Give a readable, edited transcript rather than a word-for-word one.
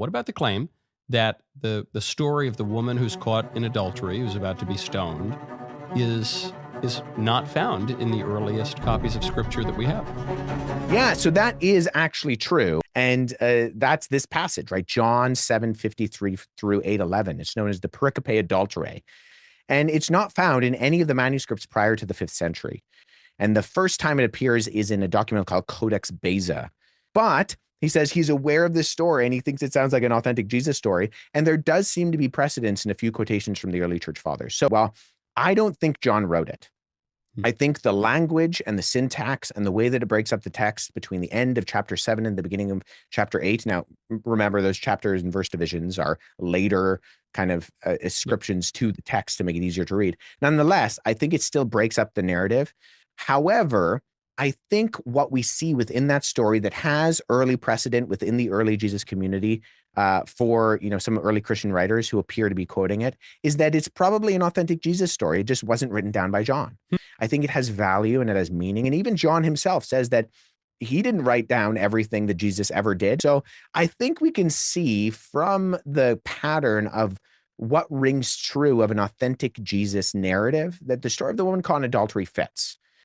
What about the claim that the story of the woman who's caught in adultery, who's about to be stoned, is not found in the earliest copies of scripture that we have? Yeah, so that is actually true. And that's this passage, right? John 7:53 through 8:11. It's known as the pericope adulterae. And it's not found in any of the manuscripts prior to the 5th century. And the first time it appears is in a document called Codex Beza. But he says he's aware of this story and he thinks it sounds like an authentic Jesus story. And there does seem to be precedence in a few quotations from the early church fathers. So while I don't think John wrote it, I think the language and the syntax and the way that it breaks up the text between the end of chapter 7 and the beginning of chapter 8. Now, remember, those chapters and verse divisions are later kind of ascriptions to the text to make it easier to read. Nonetheless, I think it still breaks up the narrative. However, I think what we see within that story that has early precedent within the early Jesus community for some early Christian writers who appear to be quoting it is that it's probably an authentic Jesus story. It just wasn't written down by John. I think it has value and it has meaning. And even John himself says that he didn't write down everything that Jesus ever did. So I think we can see from the pattern of what rings true of an authentic Jesus narrative that the story of the woman caught in adultery fits.